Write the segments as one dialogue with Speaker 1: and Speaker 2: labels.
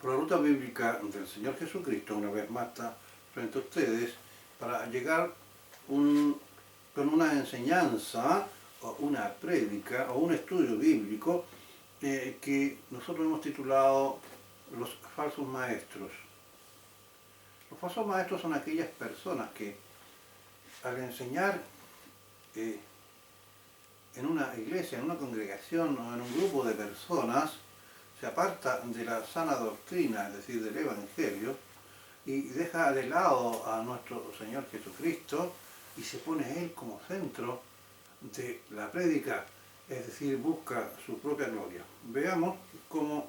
Speaker 1: por la ruta bíblica del Señor Jesucristo, una vez más está frente a ustedes, para llegar con una enseñanza, o una prédica, o un estudio bíblico que nosotros hemos titulado Los falsos maestros. Los falsos maestros son aquellas personas que al enseñar en una iglesia, en una congregación o en un grupo de personas, se aparta de la sana doctrina, es decir, del Evangelio, y deja de lado a nuestro Señor Jesucristo y se pone Él como centro de la prédica, es decir, busca su propia gloria. Veamos cómo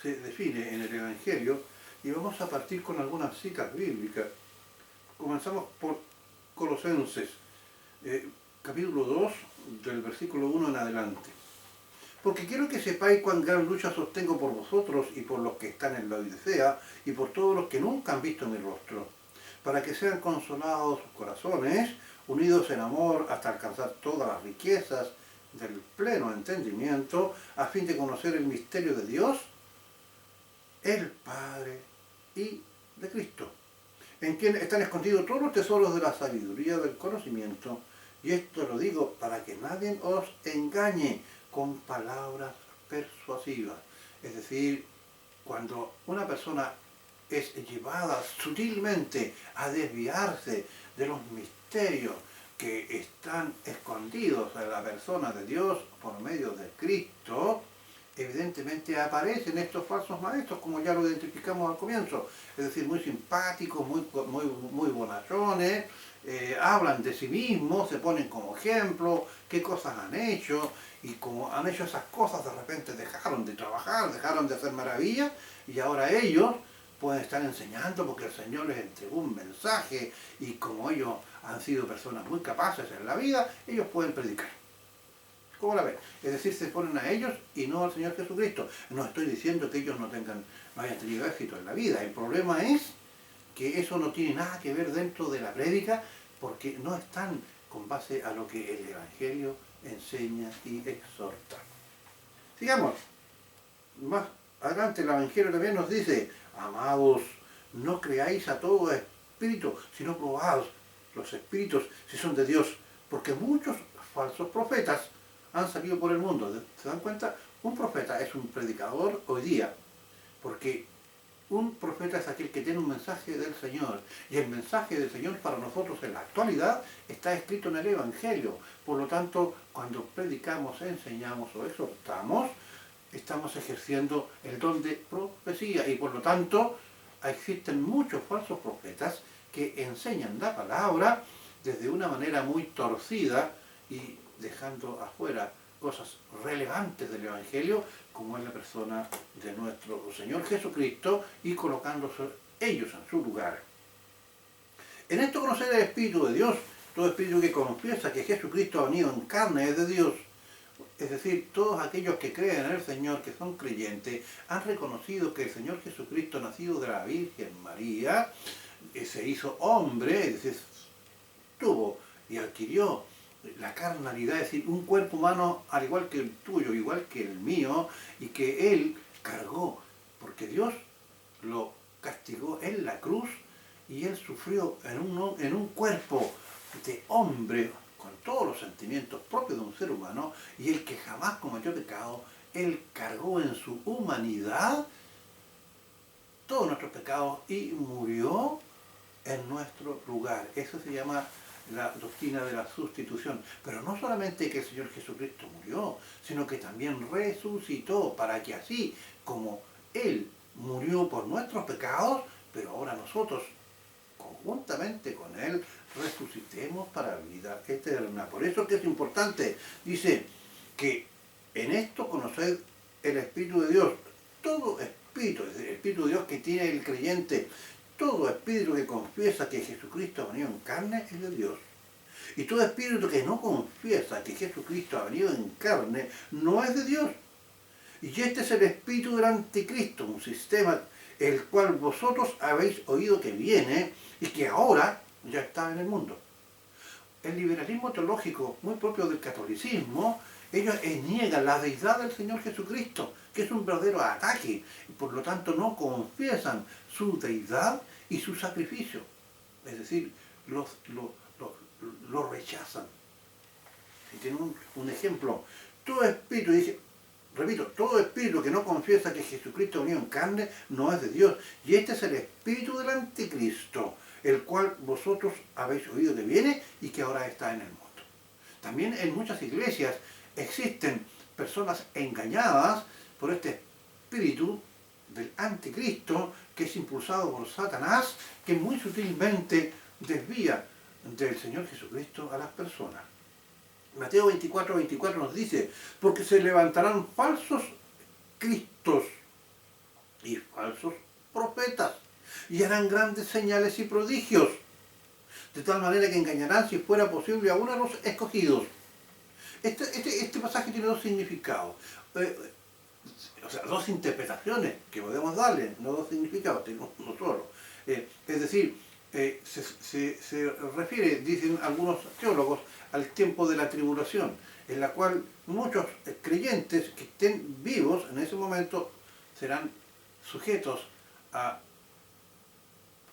Speaker 1: se define en el Evangelio y vamos a partir con algunas citas bíblicas. Comenzamos por Colosenses, capítulo 2, del versículo 1 en adelante. Porque quiero que sepáis cuán gran lucha sostengo por vosotros y por los que están en la Odisea y por todos los que nunca han visto mi rostro, para que sean consolados sus corazones, unidos en amor hasta alcanzar todas las riquezas del pleno entendimiento, a fin de conocer el misterio de Dios, el Padre y de Cristo, en quien están escondidos todos los tesoros de la sabiduría del conocimiento, y esto lo digo para que nadie os engañe con palabras persuasivas. Es decir, cuando una persona es llevada sutilmente a desviarse de los misterios que están escondidos en la persona de Dios por medio de Cristo, evidentemente aparecen estos falsos maestros, como ya lo identificamos al comienzo, es decir, muy simpáticos, muy bonachones, hablan de sí mismos, se ponen como ejemplo, qué cosas han hecho, y como han hecho esas cosas, de repente dejaron de trabajar, dejaron de hacer maravillas, y ahora ellos pueden estar enseñando porque el Señor les entregó un mensaje, y como ellos han sido personas muy capaces en la vida, ellos pueden predicar. ¿Cómo la ven? Es decir, se ponen a ellos y no al Señor Jesucristo. No estoy diciendo que ellos no hayan tenido éxito en la vida. El problema es que eso no tiene nada que ver dentro de la prédica, porque no están con base a lo que el Evangelio enseña y exhorta. Sigamos. Más adelante el Evangelio también nos dice: amados, no creáis a todo espíritu, sino probados los espíritus si son de Dios, porque muchos falsos profetas han salido por el mundo. ¿Se dan cuenta? Un profeta es un predicador hoy día, porque un profeta es aquel que tiene un mensaje del Señor, y el mensaje del Señor para nosotros en la actualidad está escrito en el Evangelio. Por lo tanto, cuando predicamos, enseñamos o exhortamos, estamos ejerciendo el don de profecía, y por lo tanto existen muchos falsos profetas que enseñan la palabra desde una manera muy torcida y dejando afuera cosas relevantes del Evangelio, como es la persona de nuestro Señor Jesucristo, y colocándose ellos en su lugar. En esto conocer el Espíritu de Dios, todo espíritu que confiesa que Jesucristo ha venido en carne es de Dios. Es decir, todos aquellos que creen en el Señor, que son creyentes, han reconocido que el Señor Jesucristo, nacido de la Virgen María, se hizo hombre, es decir, tuvo y adquirió la carnalidad, es decir, un cuerpo humano al igual que el tuyo, igual que el mío, y que Él cargó, porque Dios lo castigó en la cruz, y Él sufrió en un cuerpo de hombre, con todos los sentimientos propios de un ser humano, y el que jamás cometió pecado, Él cargó en su humanidad todos nuestros pecados y murió en nuestro lugar. Eso se llama la doctrina de la sustitución. Pero no solamente que el Señor Jesucristo murió, sino que también resucitó, para que así como Él murió por nuestros pecados, pero ahora nosotros, conjuntamente con Él, resucitemos para vida eterna. Por eso que es importante, dice, que en esto conoced el Espíritu de Dios. Todo espíritu, es decir, el Espíritu de Dios que tiene el creyente, todo espíritu que confiesa que Jesucristo ha venido en carne es de Dios. Y todo espíritu que no confiesa que Jesucristo ha venido en carne no es de Dios. Y este es el espíritu del anticristo, un sistema el cual vosotros habéis oído que viene y que ahora ya está en el mundo. el liberalismo teológico, muy propio del catolicismo, ellos niegan la deidad del Señor Jesucristo, que es un verdadero ataque, y por lo tanto no confiesan su deidad y su sacrificio. Es decir, lo rechazan. Si tiene un ejemplo, todo espíritu, dice, repito, todo espíritu que no confiesa que Jesucristo venido en carne no es de Dios. Y este es el espíritu del anticristo, el cual vosotros habéis oído que viene y que ahora está en el mundo. También en muchas iglesias existen personas engañadas por este espíritu del anticristo que es impulsado por Satanás, que muy sutilmente desvía del Señor Jesucristo a las personas. Mateo 24:24 nos dice, porque se levantarán falsos cristos y falsos profetas, y harán grandes señales y prodigios, de tal manera que engañarán, si fuera posible, aún a los escogidos. Este pasaje tiene dos significados, o sea, dos interpretaciones que podemos darle, no dos significados, tiene uno solo. Es decir, se refiere, dicen algunos teólogos, al tiempo de la tribulación, en la cual muchos creyentes que estén vivos en ese momento serán sujetos a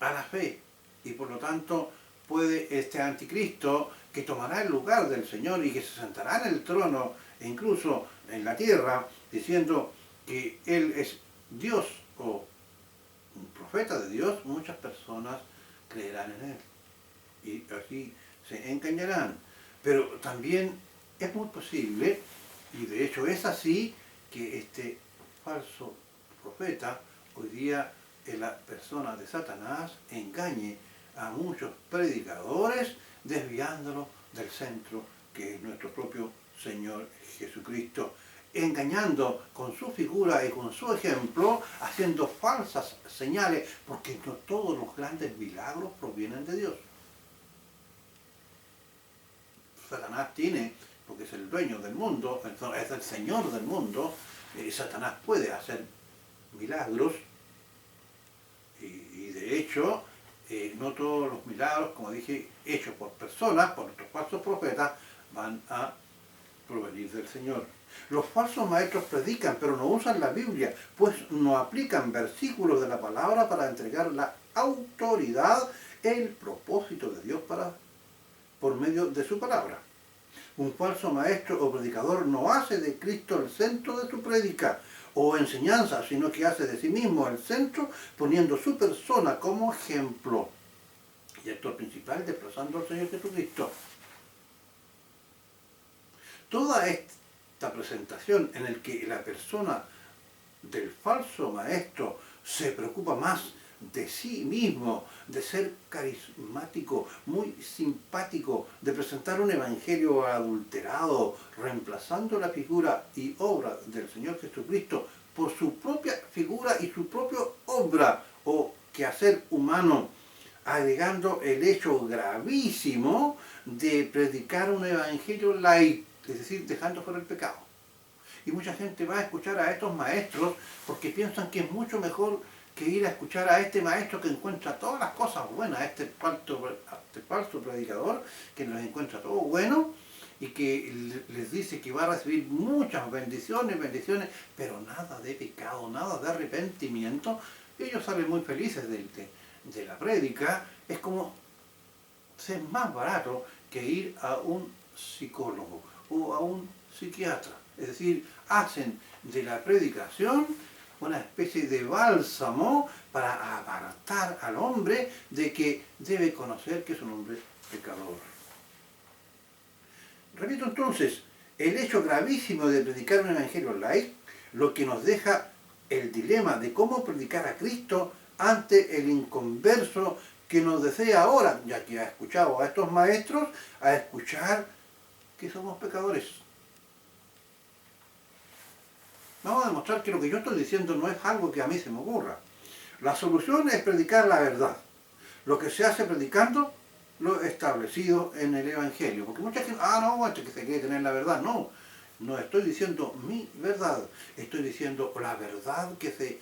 Speaker 1: la fe, y por lo tanto puede este anticristo, que tomará el lugar del Señor y que se sentará en el trono e incluso en la tierra, diciendo que Él es Dios o un profeta de Dios, muchas personas creerán en Él y así se engañarán. Pero también es muy posible, y de hecho es así, que este falso profeta hoy día en la persona de Satanás engañe a muchos predicadores, desviándolos del centro que es nuestro propio Señor Jesucristo, engañando con su figura y con su ejemplo, haciendo falsas señales, porque no todos los grandes milagros provienen de Dios. Satanás tiene, porque es el dueño del mundo, es el Señor del mundo, Satanás puede hacer milagros, y de hecho, no todos los milagros, como dije, hechos por personas, por estos falsos profetas, van a provenir del Señor. Los falsos maestros predican, pero no usan la Biblia, pues no aplican versículos de la palabra para entregar la autoridad, el propósito de Dios por medio de su palabra. Un falso maestro o predicador no hace de Cristo el centro de su prédica o enseñanza, sino que hace de sí mismo el centro, poniendo su persona como ejemplo y actor principal, desplazando al Señor Jesucristo. Toda esta presentación en la que la persona del falso maestro se preocupa más de sí mismo, de ser carismático, muy simpático, de presentar un evangelio adulterado, reemplazando la figura y obra del Señor Jesucristo por su propia figura y su propia obra o quehacer humano, agregando el hecho gravísimo de predicar un evangelio light, es decir, dejando fuera el pecado. Y mucha gente va a escuchar a estos maestros porque piensan que es mucho mejor que ir a escuchar a este maestro que encuentra todas las cosas buenas, a este falso predicador que los encuentra todo bueno y que les dice que va a recibir muchas bendiciones, pero nada de pecado, nada de arrepentimiento. Ellos salen muy felices de la prédica. Es como ser más barato que ir a un psicólogo o a un psiquiatra. Es decir, hacen de la predicación una especie de bálsamo para apartar al hombre de que debe conocer que es un hombre pecador. Repito entonces, el hecho gravísimo de predicar un evangelio light, lo que nos deja el dilema de cómo predicar a Cristo ante el inconverso que nos desea ahora, ya que ha escuchado a estos maestros, a escuchar que somos pecadores. Vamos a demostrar que lo que yo estoy diciendo no es algo que a mí se me ocurra. La solución es predicar la verdad. Lo que se hace predicando lo establecido en el Evangelio. Porque mucha gente, no, este que se quiere tener la verdad. No, no estoy diciendo mi verdad. Estoy diciendo la verdad que se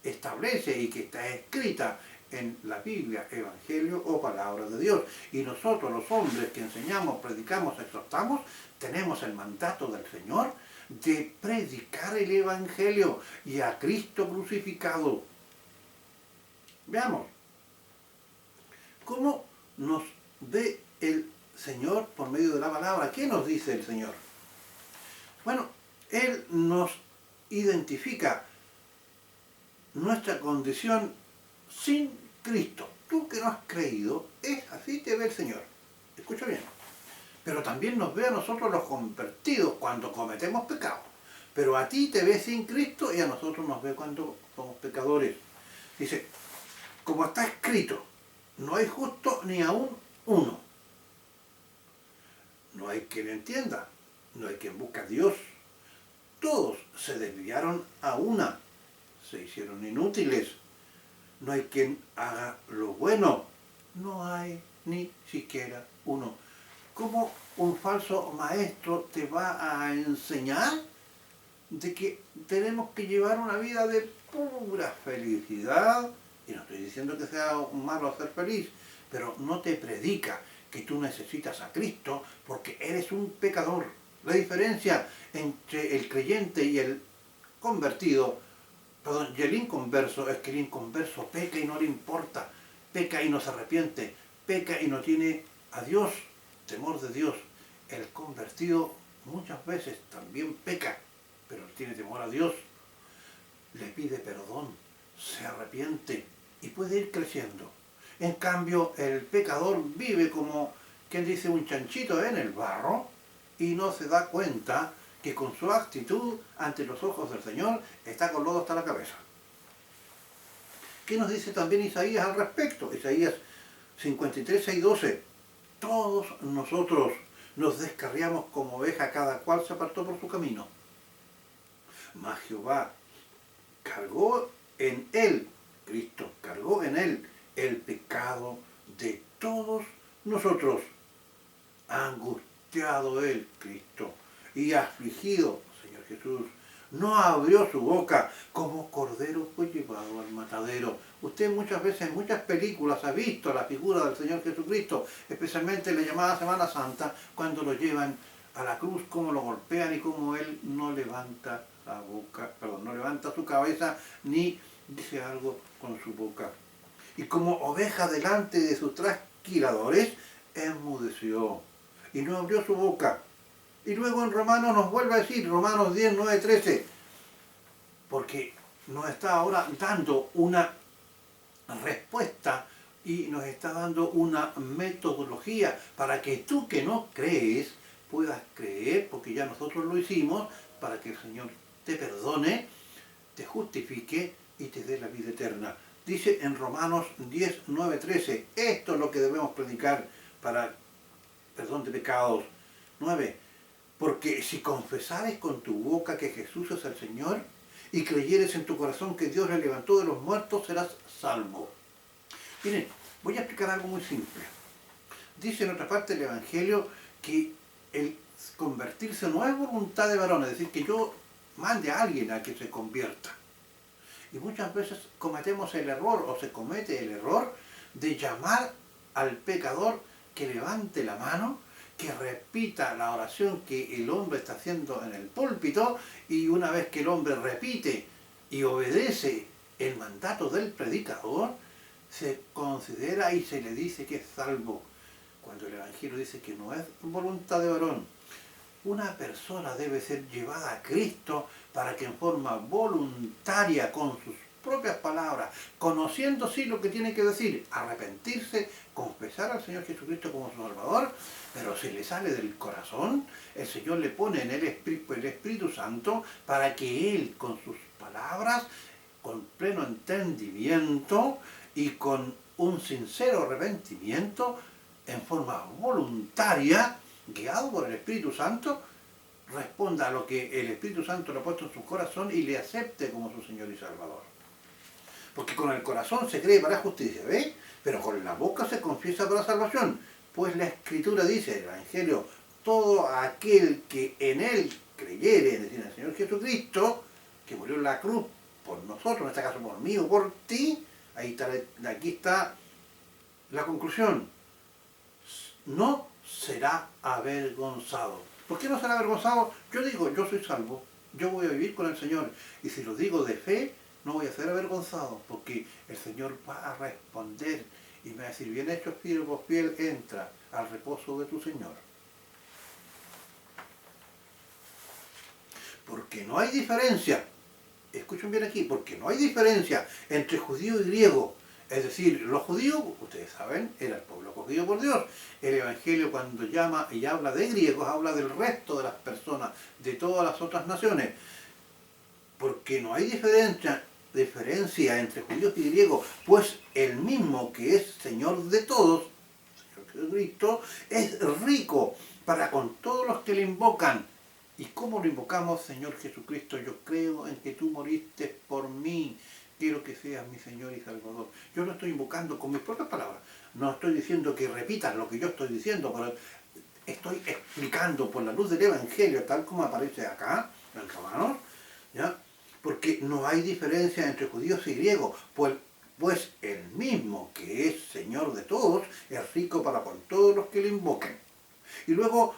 Speaker 1: establece y que está escrita en la Biblia evangelio o palabra de Dios. Y nosotros, los hombres que enseñamos, predicamos, exhortamos, tenemos el mandato del Señor de predicar el evangelio y a Cristo crucificado. Veamos cómo nos ve el Señor por medio de la palabra. ¿Qué nos dice el Señor? Bueno, Él nos identifica nuestra condición sin Cristo. Tú que no has creído, es así te ve el Señor. Escucha bien. Pero también nos ve a nosotros los convertidos cuando cometemos pecado. Pero a ti te ve sin Cristo y a nosotros nos ve cuando somos pecadores. Dice, como está escrito, no hay justo ni aún uno. No hay quien entienda, no hay quien busque a Dios. Todos se desviaron a una, se hicieron inútiles. No hay quien haga lo bueno, no hay ni siquiera uno. ¿Cómo un falso maestro te va a enseñar de que tenemos que llevar una vida de pura felicidad? Y no estoy diciendo que sea malo ser feliz, pero no te predica que tú necesitas a Cristo porque eres un pecador. La diferencia entre el creyente y el convertido, perdón, y el inconverso, es que el inconverso peca y no le importa, peca y no se arrepiente, peca y no tiene a Dios, temor de Dios. El convertido muchas veces también peca, pero tiene temor a Dios, le pide perdón, se arrepiente y puede ir creciendo. En cambio, el pecador vive como quien dice un chanchito en el barro y no se da cuenta que con su actitud ante los ojos del Señor está con lodo hasta la cabeza. ¿Qué nos dice también Isaías al respecto? Isaías 53, 6, 12. Todos nosotros nos descarriamos como oveja, cada cual se apartó por su camino. Mas Jehová cargó en él, Cristo cargó en él el pecado de todos nosotros. Angustiado él, Cristo, y afligido, Señor Jesús, no abrió su boca, como cordero fue llevado al matadero. Usted muchas veces en muchas películas ha visto la figura del Señor Jesucristo, especialmente en la llamada Semana Santa, cuando lo llevan a la cruz, cómo lo golpean y cómo él no levanta la boca, perdón, no levanta su cabeza ni dice algo con su boca. Y como oveja delante de sus trasquiladores, enmudeció y no abrió su boca. Y luego en Romanos nos vuelve a decir, Romanos 10, 9, 13, porque nos está ahora dando una respuesta y nos está dando una metodología para que tú que no crees puedas creer, porque ya nosotros lo hicimos, para que el Señor te perdone, te justifique y te dé la vida eterna. Dice en Romanos 10, 9, 13, esto es lo que debemos predicar para perdón de pecados. 9. Porque si confesares con tu boca que Jesús es el Señor y creyeres en tu corazón que Dios le levantó de los muertos, serás salvo. Miren, voy a explicar algo muy simple. Dice en otra parte del Evangelio que el convertirse no es voluntad de varón, es decir, que yo mande a alguien a que se convierta. Y muchas veces cometemos el error, o se comete el error, de llamar al pecador que levante la mano, que repita la oración que el hombre está haciendo en el púlpito, y una vez que el hombre repite y obedece el mandato del predicador, se considera y se le dice que es salvo, cuando el Evangelio dice que no es voluntad de varón. Una persona debe ser llevada a Cristo para que en forma voluntaria, con sus propias palabras, conociendo sí lo que tiene que decir, arrepentirse, confesar al Señor Jesucristo como su Salvador, pero si le sale del corazón, el Señor le pone en el Espíritu Santo para que Él, con sus palabras, con pleno entendimiento y con un sincero arrepentimiento, en forma voluntaria, guiado por el Espíritu Santo, responda a lo que el Espíritu Santo le ha puesto en su corazón y le acepte como su Señor y Salvador. Porque con el corazón se cree para justicia, ¿ve? Pero con la boca se confiesa para salvación. Pues la Escritura dice, el Evangelio, todo aquel que en Él creyere, es decir, en el Señor Jesucristo, que murió en la cruz por nosotros, en este caso por mí o por ti, Aquí está la conclusión. No será avergonzado. ¿Por qué no será avergonzado? Yo digo, yo soy salvo, yo voy a vivir con el Señor. Y si lo digo de fe, no voy a ser avergonzado, porque el Señor va a responder y me va a decir, bien hecho, siervo fiel, entra al reposo de tu Señor. Porque no hay diferencia, escuchen bien aquí, porque no hay diferencia entre judío y griego. Es decir, los judíos, ustedes saben, era el pueblo escogido por Dios. El Evangelio cuando llama y habla de griegos, habla del resto de las personas, de todas las otras naciones. Porque no hay diferencia entre judíos y griegos, pues el mismo que es Señor de todos, Señor Jesucristo, es rico para con todos los que le invocan. ¿Y cómo lo invocamos, Señor Jesucristo? Yo creo en que tú moriste por mí. Quiero que seas mi Señor y Salvador. Yo lo estoy invocando con mis propias palabras. No estoy diciendo que repitan lo que yo estoy diciendo, pero estoy explicando por la luz del Evangelio, tal como aparece acá, en Romanos, ¿ya? Porque no hay diferencia entre judíos y griegos, pues el mismo que es Señor de todos es rico para con todos los que le invoquen. Y luego,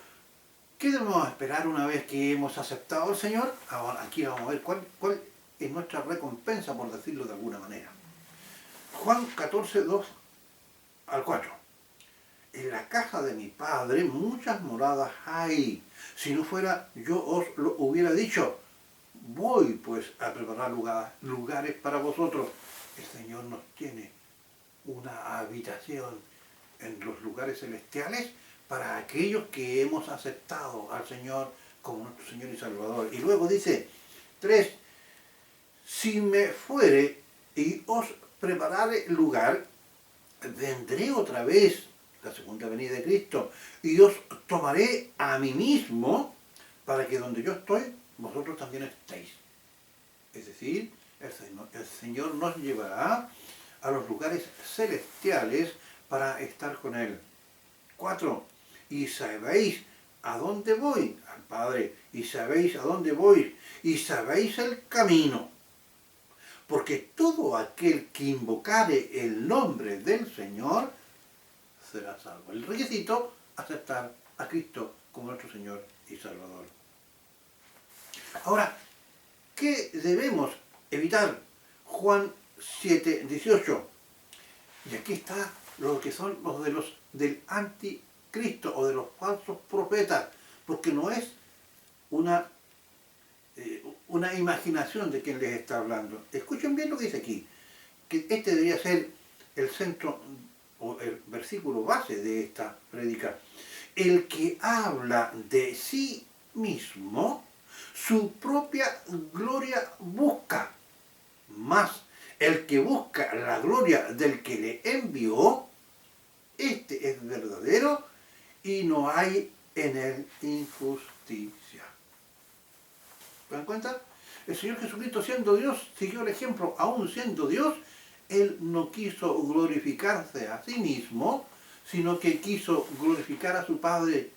Speaker 1: ¿qué debemos esperar una vez que hemos aceptado al Señor? Ahora, aquí vamos a ver cuál es nuestra recompensa, por decirlo de alguna manera. Juan 14, 2 al 4. En la casa de mi Padre muchas moradas hay. Si no fuera, yo os lo hubiera dicho. Voy pues a preparar lugares para vosotros. El Señor nos tiene una habitación en los lugares celestiales para aquellos que hemos aceptado al Señor como nuestro Señor y Salvador. Y luego dice, 3, si me fuere y os preparare lugar, vendré otra vez, la segunda venida de Cristo, y os tomaré a mí mismo, para que donde yo estoy, vosotros también estéis. Es decir, el Señor nos llevará a los lugares celestiales para estar con Él. 4. Y sabéis a dónde voy, al Padre, y sabéis a dónde voy, y sabéis el camino. Porque todo aquel que invocare el nombre del Señor será salvo. El requisito, aceptar a Cristo como nuestro Señor y Salvador. Ahora, ¿qué debemos evitar? Juan 7, 18. Y aquí está lo que son los del anticristo o de los falsos profetas, porque no es una imaginación de quien les está hablando. Escuchen bien lo que dice aquí, que este debería ser el centro o el versículo base de esta prédica. El que habla de sí mismo, su propia gloria busca, más el que busca la gloria del que le envió, este es verdadero y no hay en él injusticia. ¿Se dan cuenta? El Señor Jesucristo, siendo Dios, siguió el ejemplo. Aún siendo Dios, Él no quiso glorificarse a sí mismo, sino que quiso glorificar a su Padre.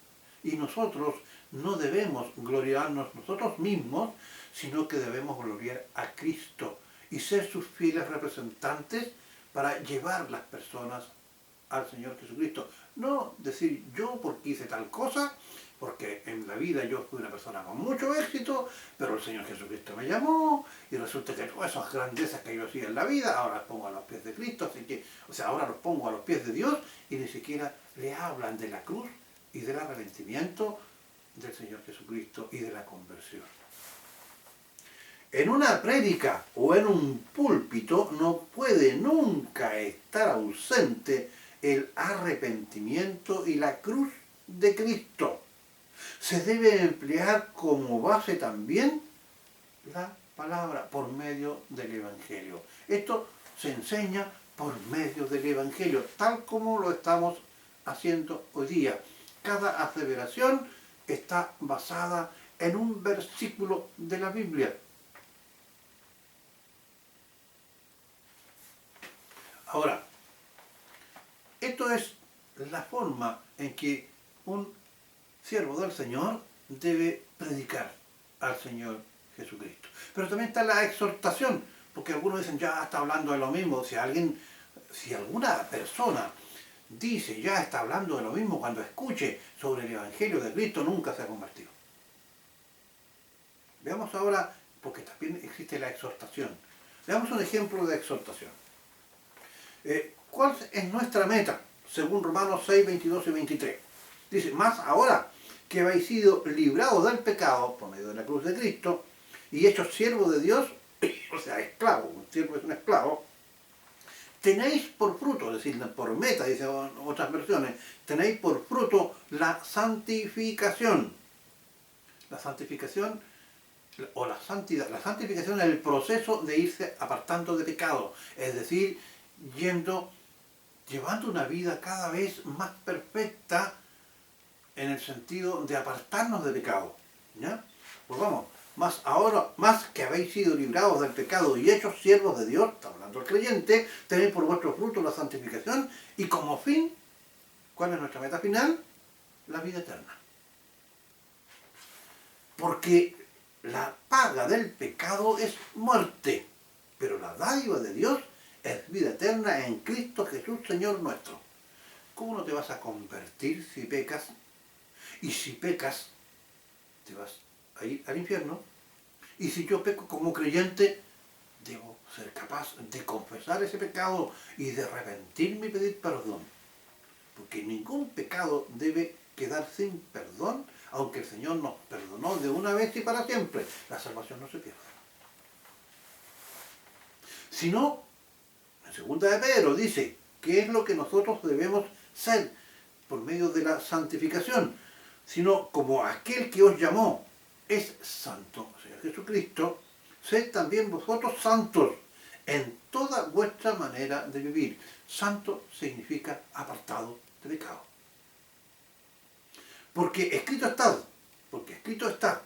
Speaker 1: Y nosotros no debemos gloriarnos nosotros mismos, sino que debemos gloriar a Cristo y ser sus fieles representantes para llevar las personas al Señor Jesucristo. No decir yo porque hice tal cosa, porque en la vida yo fui una persona con mucho éxito, pero el Señor Jesucristo me llamó y resulta que todas esas grandezas que yo hacía en la vida, ahora las pongo a los pies de Cristo, así que, ahora los pongo a los pies de Dios y ni siquiera le hablan de la cruz y del arrepentimiento del Señor Jesucristo y de la conversión. En una prédica o en un púlpito no puede nunca estar ausente el arrepentimiento y la cruz de Cristo. Se debe emplear como base también la palabra por medio del Evangelio. Esto se enseña por medio del Evangelio, tal como lo estamos haciendo hoy día. Cada aseveración está basada en un versículo de la Biblia. Ahora, esto es la forma en que un siervo del Señor debe predicar al Señor Jesucristo. Pero también está la exhortación, Porque algunos dicen, ya está hablando de lo mismo. Si alguna persona dice, ya está hablando de lo mismo, cuando escuche sobre el Evangelio de Cristo, nunca se ha convertido. Veamos ahora, porque también existe la exhortación. Veamos un ejemplo de exhortación. ¿Cuál es nuestra meta? Según Romanos 6, 22 y 23. Dice, más ahora que habéis sido librados del pecado por medio de la cruz de Cristo y hechos siervos de Dios, o sea, esclavo, un siervo es un esclavo, tenéis por fruto, es decir, por meta, dicen otras versiones, tenéis por fruto la santificación. La santificación o la santidad. La santificación es el proceso de irse apartando de pecado, es decir, llevando una vida cada vez más perfecta en el sentido de apartarnos de pecado. ¿Ya? Pues vamos, más que habéis sido librados del pecado y hechos siervos de Dios, está hablando el creyente, tenéis por vuestro fruto la santificación y como fin, ¿cuál es nuestra meta final? La vida eterna. Porque la paga del pecado es muerte, pero la dádiva de Dios es vida eterna en Cristo Jesús, Señor nuestro. ¿Cómo no te vas a convertir si pecas? Y si pecas, te vas a ir al infierno. Y si yo peco como creyente, debo ser capaz de confesar ese pecado y de arrepentirme y pedir perdón. Porque ningún pecado debe quedar sin perdón, aunque el Señor nos perdonó de una vez y para siempre. La salvación no se pierde. Si no, en segunda de Pedro dice, ¿qué es lo que nosotros debemos ser por medio de la santificación? Sino como aquel que os llamó es santo, o sea, Jesucristo, sed también vosotros santos en toda vuestra manera de vivir. Santo significa apartado de pecado. Porque escrito está,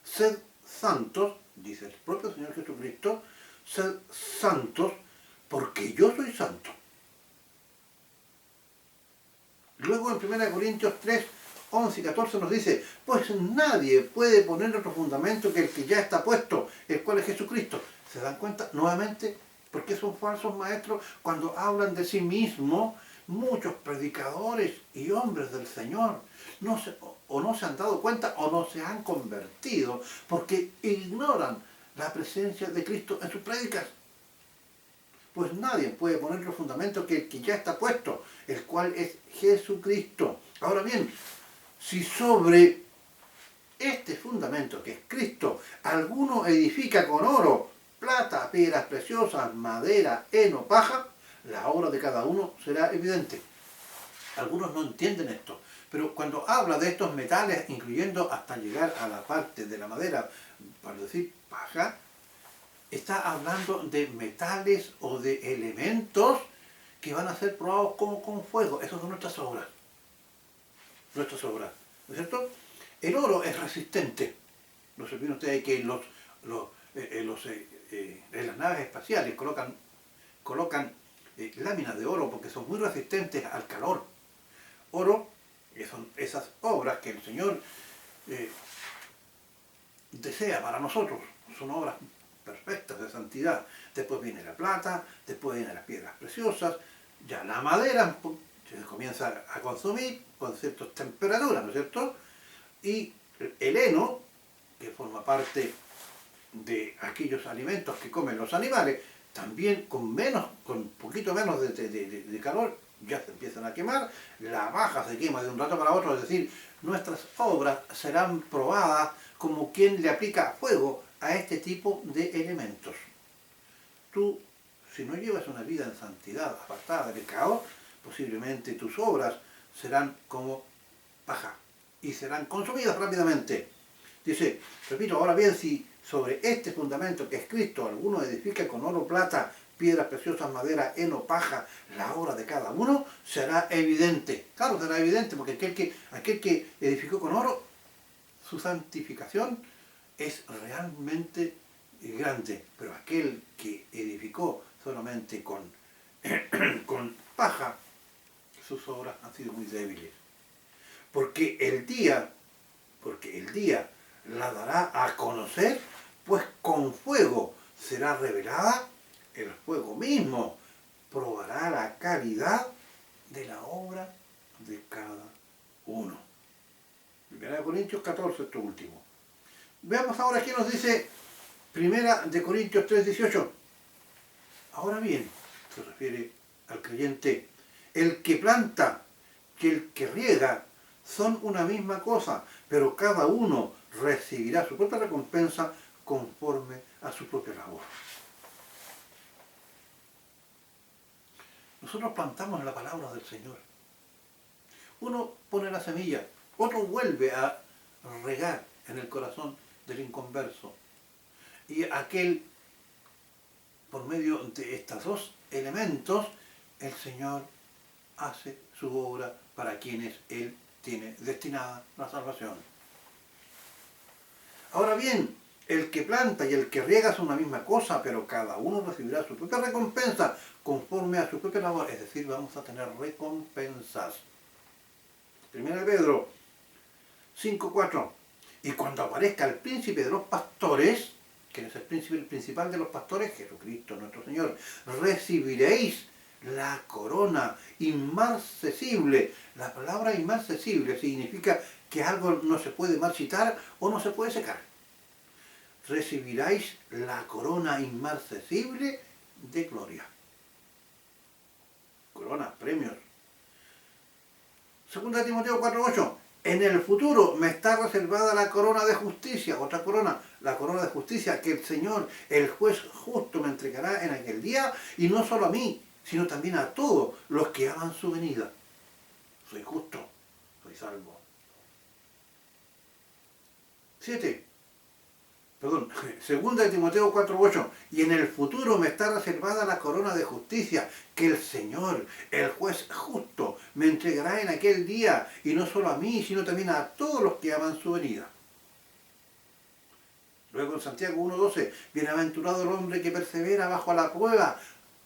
Speaker 1: sed santos, dice el propio Señor Jesucristo, sed santos porque yo soy santo. Luego en 1 Corintios 3, 11 y 14 nos dice, pues nadie puede poner otro fundamento que el que ya está puesto, el cual es Jesucristo. ¿Se dan cuenta? Nuevamente, porque son falsos maestros cuando hablan de sí mismos. Muchos predicadores y hombres del Señor no se han dado cuenta o no se han convertido porque ignoran la presencia de Cristo en sus prédicas. Pues nadie puede poner otro fundamento que el que ya está puesto, el cual es Jesucristo. Ahora bien, si sobre este fundamento que es Cristo, alguno edifica con oro, plata, piedras preciosas, madera, heno, paja, la obra de cada uno será evidente. Algunos no entienden esto, pero cuando habla de estos metales, incluyendo hasta llegar a la parte de la madera, para decir paja, está hablando de metales o de elementos que van a ser probados como con fuego. Esas son nuestras obras. Nuestras obras, ¿no es cierto? El oro es resistente. No se olviden ustedes que en las naves espaciales colocan láminas de oro porque son muy resistentes al calor. Oro, que son esas obras que el Señor desea para nosotros, son obras perfectas de santidad. Después viene la plata, después vienen las piedras preciosas, ya la madera se comienza a consumir con ciertas temperaturas, ¿no es cierto? Y el heno, que forma parte de aquellos alimentos que comen los animales, también con poquito menos de calor, ya se empiezan a quemar, la paja se quema de un rato para otro, es decir, nuestras obras serán probadas como quien le aplica fuego a este tipo de elementos. Tú, si no llevas una vida en santidad, apartada de pecado, posiblemente tus obras serán como paja y serán consumidas rápidamente. Dice, repito, ahora bien, si sobre este fundamento que es Cristo alguno edifica con oro, plata, piedras preciosas, madera, heno, paja, la obra de cada uno será evidente. Claro, será evidente porque aquel que edificó con oro, su santificación es realmente grande, pero aquel que edificó solamente con paja, sus obras han sido muy débiles. Porque el día la dará a conocer, pues con fuego será revelada, el fuego mismo probará la calidad de la obra de cada uno. 1 Corintios 14, esto último. Veamos ahora qué nos dice 1 Corintios 3:18. Ahora bien, se refiere al creyente, el que planta y el que riega son una misma cosa, pero cada uno recibirá su propia recompensa conforme a su propia labor. Nosotros plantamos la palabra del Señor. Uno pone la semilla, otro vuelve a regar en el corazón del inconverso. Y aquel, por medio de estos dos elementos, el Señor hace su obra para quienes Él tiene destinada la salvación. Ahora bien, el que planta y el que riega son una misma cosa, pero cada uno recibirá su propia recompensa conforme a su propia labor. Es decir, vamos a tener recompensas. 1 Pedro 5:4. Y cuando aparezca el príncipe de los pastores, que es el príncipe principal de los pastores, Jesucristo nuestro Señor, recibiréis la corona inmarcesible. La palabra inmarcesible significa que algo no se puede marchitar o no se puede secar. Recibiréis la corona inmarcesible de gloria. Corona, premios. 2 Timoteo 4:8. En el futuro me está reservada la corona de justicia, otra corona, la corona de justicia que el Señor, el juez justo, me entregará en aquel día, y no solo a mí, sino también a todos los que aman su venida. Soy justo, soy salvo. 2 Timoteo 4:8. Y en el futuro me está reservada la corona de justicia que el Señor, el juez justo, me entregará en aquel día, y no solo a mí, sino también a todos los que aman su venida. Luego en Santiago 1:12, bienaventurado el hombre que persevera bajo la prueba,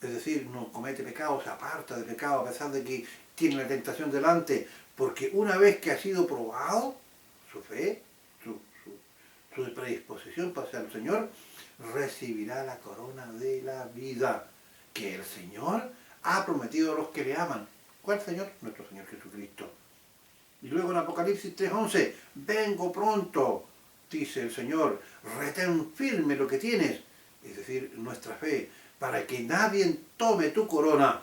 Speaker 1: es decir, no comete pecado, se aparta de pecado a pesar de que tiene la tentación delante, porque una vez que ha sido probado, su fe, su predisposición para ser el Señor, recibirá la corona de la vida que el Señor ha prometido a los que le aman. ¿Cuál Señor? Nuestro Señor Jesucristo. Y luego en Apocalipsis 3:11, vengo pronto, dice el Señor, retén firme lo que tienes, es decir, nuestra fe, para que nadie tome tu corona.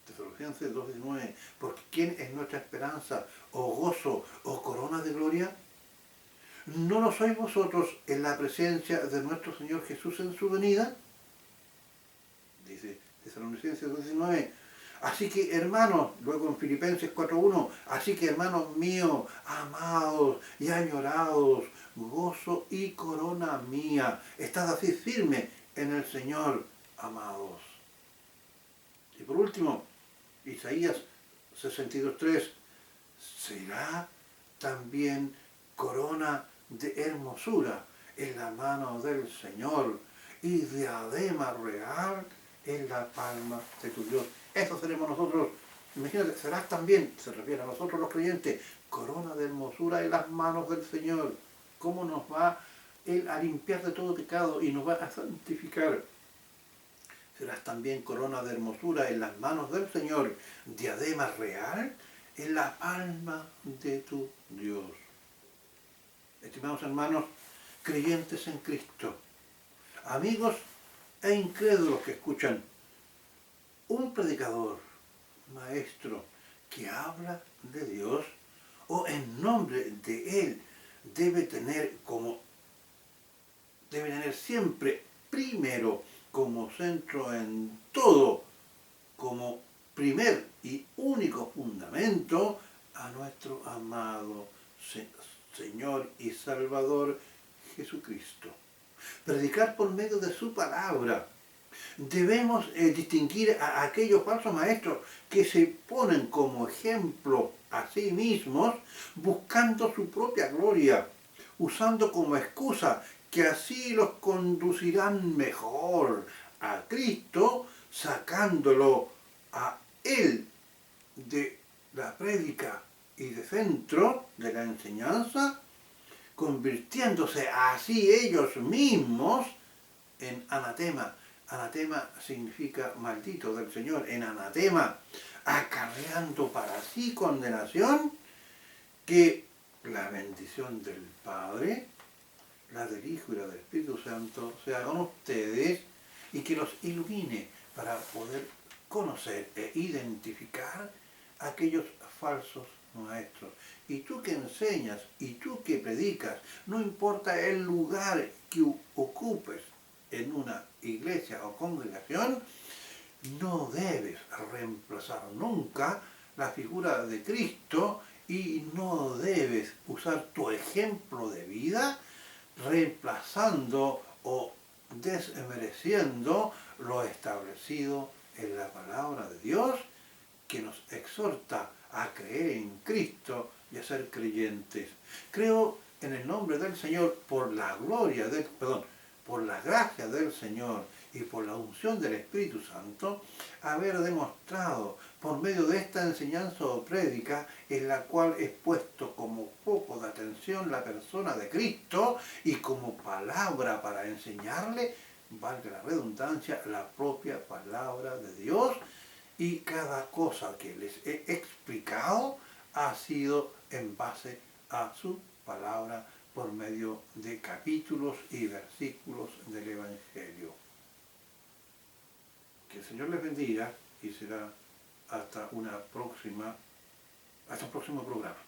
Speaker 1: Tesalonicenses 2:19, porque ¿quién es nuestra esperanza, o gozo, o corona de gloria? ¿No lo sois vosotros en la presencia de nuestro Señor Jesús en su venida? Dice Tesalonicenses 2:19. Así que hermanos, luego en Filipenses 4:1, así que hermanos míos, amados y añorados, gozo y corona mía, estad así firme en el Señor, amados. Y por último, Isaías 62:3, será también corona de hermosura en la mano del Señor y diadema real en la palma de tu Dios. Eso seremos nosotros. Imagínate, serás también, se refiere a nosotros los creyentes, corona de hermosura en las manos del Señor. ¿Cómo nos va Él a limpiar de todo pecado y nos va a santificar? Serás también corona de hermosura en las manos del Señor, diadema real en la palma de tu Dios. Estimados hermanos, creyentes en Cristo, amigos e incrédulos que escuchan, un predicador, maestro, que habla de Dios o en nombre de Él, debe tener siempre primero como centro en todo, como primer y único fundamento a nuestro amado Señor y Salvador Jesucristo. Predicar por medio de su palabra. Debemos distinguir a aquellos falsos maestros que se ponen como ejemplo a sí mismos, buscando su propia gloria, usando como excusa que así los conducirán mejor a Cristo, sacándolo a Él de la prédica y de centro de la enseñanza, convirtiéndose así ellos mismos en anatema. Anatema significa maldito del Señor, en anatema, acarreando para sí condenación, que la bendición del Padre, la del Hijo y la del Espíritu Santo sea con ustedes y que los ilumine para poder conocer e identificar aquellos falsos maestros. Y tú que enseñas y tú que predicas, no importa el lugar que ocupes en una iglesia o congregación, no debes reemplazar nunca la figura de Cristo y no debes usar tu ejemplo de vida reemplazando o desmereciendo lo establecido en la palabra de Dios, que nos exhorta a creer en Cristo y a ser creyentes. Creo en el nombre del Señor, por la gloria del, por la gracia del Señor y por la unción del Espíritu Santo, haber demostrado por medio de esta enseñanza o prédica, en la cual he puesto como foco de atención la persona de Cristo y como palabra para enseñarle, valga la redundancia, la propia palabra de Dios, y cada cosa que les he explicado ha sido en base a su palabra por medio de capítulos y versículos del Evangelio. Que el Señor les bendiga y será hasta un próximo programa.